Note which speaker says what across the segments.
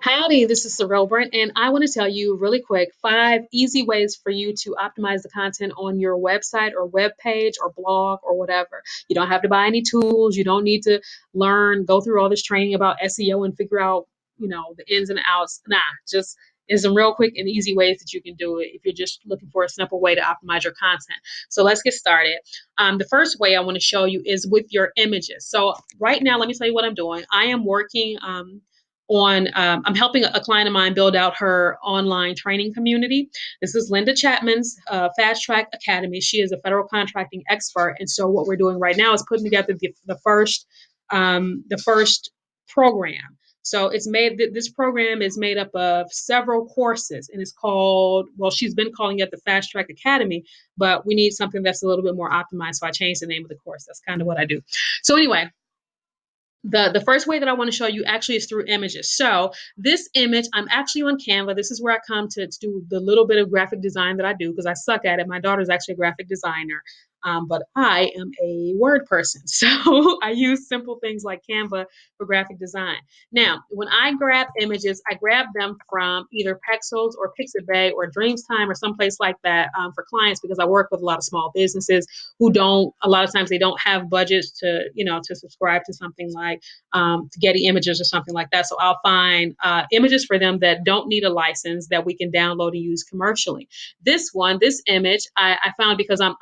Speaker 1: Howdy, this is Sorilbran, and I want to tell you really quick 5 easy ways for you to optimize the content on your website or web page or blog or whatever. You don't have to buy any tools. You don't need to go through all this training about SEO and figure out, the ins and outs. Nah, just is some real quick and easy ways that you can do it if you're just looking for a simple way to optimize your content. So let's get started. The first way I want to show you is with your images. So right now, let me tell you what I'm doing. I am working I'm helping a client of mine build out her online training community. This is Linda Chapman's Fast Track Academy. She is a federal contracting expert, and so what we're doing right now is putting together the first program. So this program is made up of several courses, and it's called, well, she's been calling it the Fast Track Academy, but we need something that's a little bit more optimized, so I changed the name of the course. That's kind of what I do. So anyway, the first way that I want to show you actually is through images. So this image, I'm actually on Canva. This is where I come to do the little bit of graphic design that I do because I suck at it. My daughter's actually a graphic designer, but I am a word person. So I use simple things like Canva for graphic design. Now, when I grab images, I grab them from either Pexels or Pixabay or Dreamtime or someplace like that for clients because I work with a lot of small businesses who don't, a lot of times they don't have budgets to subscribe to something like to Getty Images or something like that. So I'll find images for them that don't need a license that we can download and use commercially. This image I found because I'm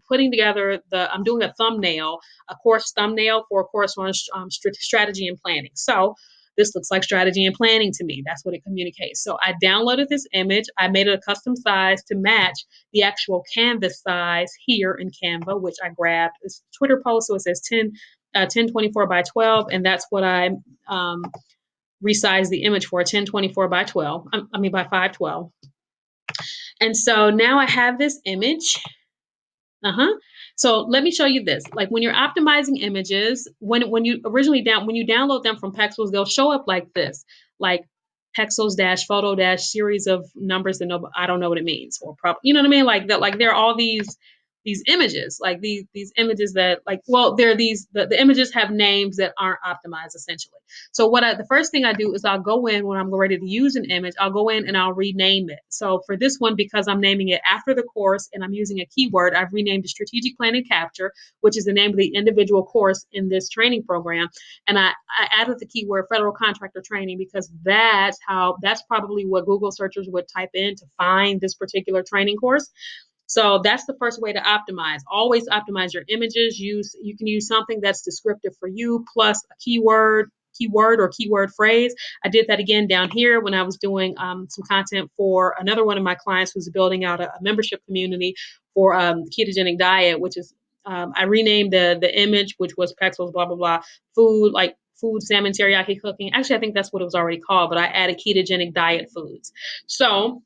Speaker 1: putting together I'm doing a course thumbnail for a course on strategy and planning. So this looks like strategy and planning to me. That's what it communicates. So I downloaded this image. I made it a custom size to match the actual canvas size here in Canva, which I grabbed. It's a Twitter post, so it says 1024 by 12, and that's what I resized the image for, 1024 by 12. By 512. And so now I have this image. So let me show you this. Like when you're optimizing images, when you download them from Pexels, they'll show up like this, like Pexels dash photo dash series of numbers that I don't know what it means, or you know what I mean? Like that, like there are all these images, like these images that they're the images have names that aren't optimized essentially. So the first thing I do is I'll go in when I'm ready to use an image, I'll go in and I'll rename it. So for this one, because I'm naming it after the course and I'm using a keyword, I've renamed it Strategic Planning Capture, which is the name of the individual course in this training program. And I added the keyword federal contractor training because that's probably what Google searchers would type in to find this particular training course. So that's the first way to optimize. Always optimize your images. You can use something that's descriptive for you plus a keyword or keyword phrase. I did that again down here when I was doing some content for another one of my clients who's building out a membership community for ketogenic diet, which is I renamed the image, which was Pexels, blah, blah, blah, food, salmon, teriyaki cooking. Actually, I think that's what it was already called, but I added ketogenic diet foods. So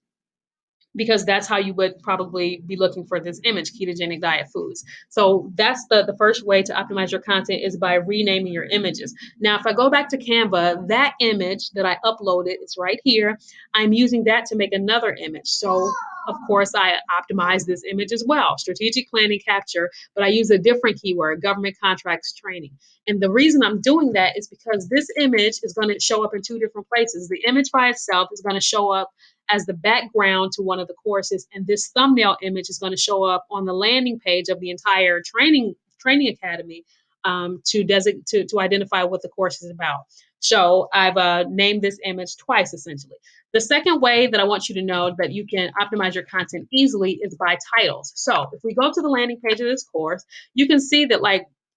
Speaker 1: because that's how you would probably be looking for this image, ketogenic diet foods. So that's the first way to optimize your content is by renaming your images. Now, if I go back to Canva, that image that I uploaded is right here. I'm using that to make another image. So of course, I optimize this image as well, strategic planning capture, but I use a different keyword, government contracts training. And the reason I'm doing that is because this image is going to show up in 2 different places. The image by itself is going to show up as the background to one of the courses, and this thumbnail image is going to show up on the landing page of the entire training academy to identify what the course is about. So I've named this image twice essentially. The second way that I want you to know that you can optimize your content easily is by titles. So if we go to the landing page of this course, you can see that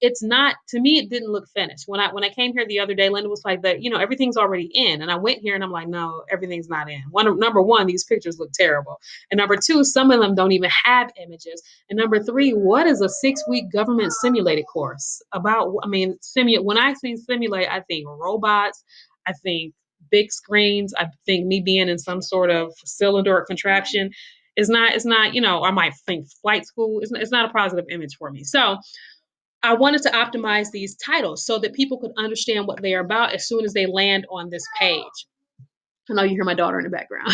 Speaker 1: it's not, to me, it didn't look finished. When I came here the other day, Linda was like that, everything's already in. And I went here and I'm like, no, everything's not in. Number one, these pictures look terrible. And number two, some of them don't even have images. And number three, what is a 6-week government simulated course about? When I see simulate, I think robots, I think big screens, I think me being in some sort of cylinder or contraption it's not, I might think flight school. It's not a positive image for me. So I wanted to optimize these titles so that people could understand what they are about as soon as they land on this page. I know you hear my daughter in the background.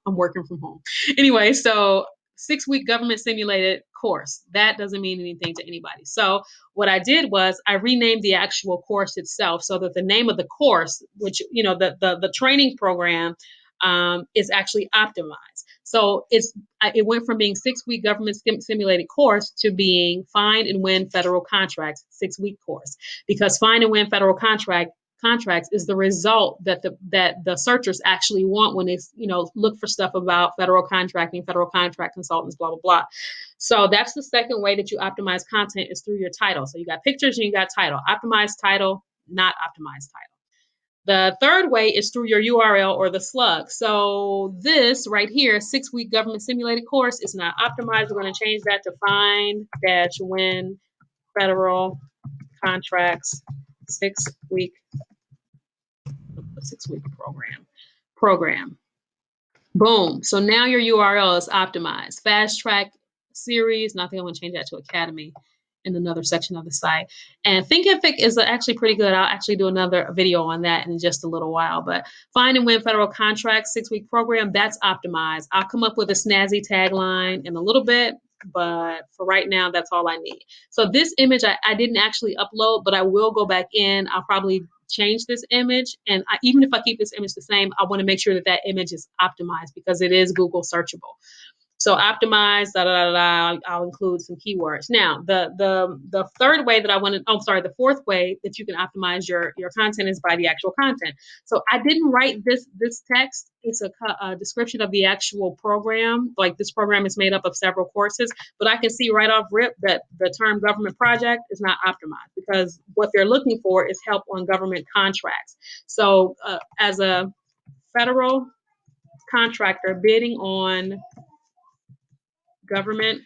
Speaker 1: I'm working from home. Anyway, so 6-week government simulated course. That doesn't mean anything to anybody. So what I did was I renamed the actual course itself so that the name of the course, which, the training program, is actually optimized. So it went from being 6-week government simulated course to being find and win federal contracts 6-week course, because find and win federal contracts is the result that the searchers actually want when they look for stuff about federal contracting, federal contract consultants, blah blah blah. So that's the second way that you optimize content, is through your title. So you got pictures and you got title. Optimized title, not optimized title. The third way is through your URL or the slug. So this right here, 6-week government simulated course, is not optimized. We're going to change that to find dash win federal contracts 6-week program. Boom. So now your URL is optimized. Fast track series. And I think I'm going to change that to Academy in another section of the site. And Thinkific is actually pretty good. I'll actually do another video on that in just a little while. But find and win federal contracts 6-week program, that's optimized. I'll come up with a snazzy tagline in a little bit, but for right now, that's all I need. So this image I didn't actually upload, but I will go back in. I'll probably change this image, and even if I keep this image the same, I want to make sure that that image is optimized because it is Google searchable. So optimize, I'll include some keywords. Now, the third way that the fourth way that you can optimize your content is by the actual content. So I didn't write this text. It's a description of the actual program. Like, this program is made up of several courses, but I can see right off rip that the term government project is not optimized, because what they're looking for is help on government contracts. So as a federal contractor bidding on government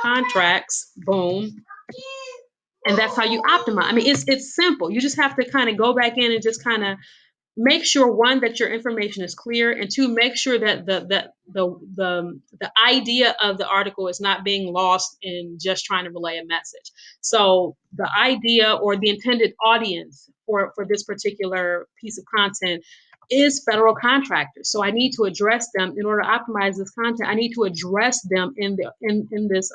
Speaker 1: contracts, boom. And that's how you optimize. I mean, it's simple. You just have to kind of go back in and just kind of make sure, one, that your information is clear, and two, make sure that the idea of the article is not being lost in just trying to relay a message. So the idea or the intended audience for this particular piece of content is federal contractors. So I need to address them in order to optimize this content. I need to address them in this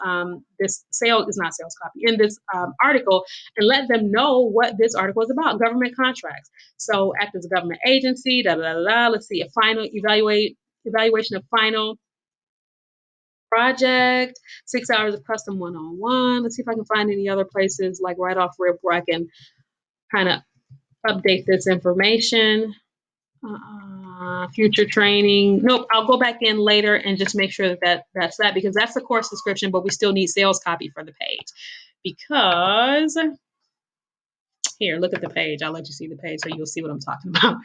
Speaker 1: this sales is not sales copy in this article, and let them know what this article is about: government contracts. So act as a government agency. Let's see, a final evaluation of final project, 6 hours of custom one-on-one. Let's see if I can find any other places, like right off rip, where I can kind of update this information. Future training. Nope, I'll go back in later and just make sure that's that, because that's the course description, but we still need sales copy for the page. Because here, look at the page. I'll let you see the page so you'll see what I'm talking about.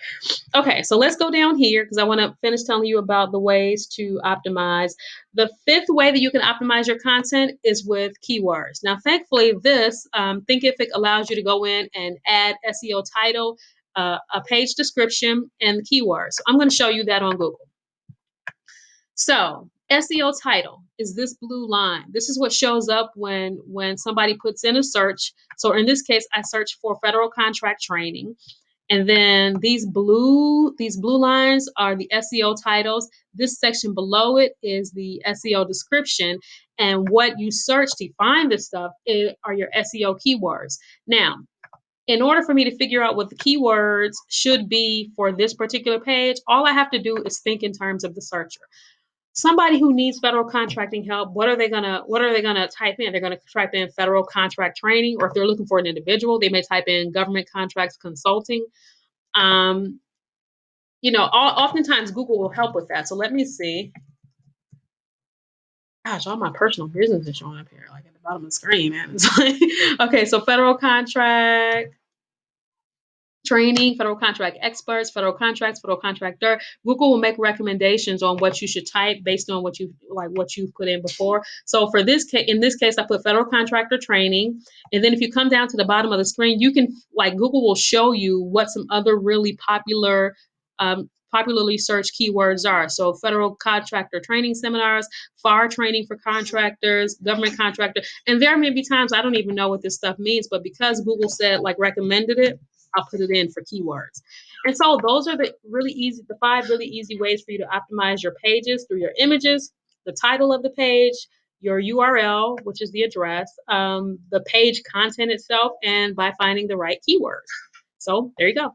Speaker 1: Okay, so let's go down here because I want to finish telling you about the ways to optimize. The fifth way that you can optimize your content is with keywords. Now, thankfully, this Thinkific allows you to go in and add SEO title, a page description, and keywords. So I'm going to show you that on Google. So SEO title is this blue line. This is what shows up when somebody puts in a search. So in this case, I searched for federal contract training. And then these blue lines are the SEO titles. This section below it is the SEO description. And what you search to find this stuff are your SEO keywords. Now, in order for me to figure out what the keywords should be for this particular page, all I have to do is think in terms of the searcher. Somebody who needs federal contracting help, what are they gonna type in? They're gonna type in federal contract training, or if they're looking for an individual, they may type in government contracts consulting. Oftentimes Google will help with that. So let me see. Gosh, all my personal business is showing up here, like at the bottom of the screen, man. It's like, okay, so federal contract training, federal contract experts, federal contracts, federal contractor. Google will make recommendations on what you should type based on what you've put in before. So for this case, in this case, I put federal contractor training. And then if you come down to the bottom of the screen, you can, Google will show you what some other really popularly searched keywords are. So federal contractor training seminars, FAR training for contractors, government contractor. And there may be times I don't even know what this stuff means, but because Google said, recommended it, I'll put it in for keywords. And so those are the 5 really easy ways for you to optimize your pages through your images, the title of the page, your URL, which is the address, the page content itself, and by finding the right keywords. So there you go.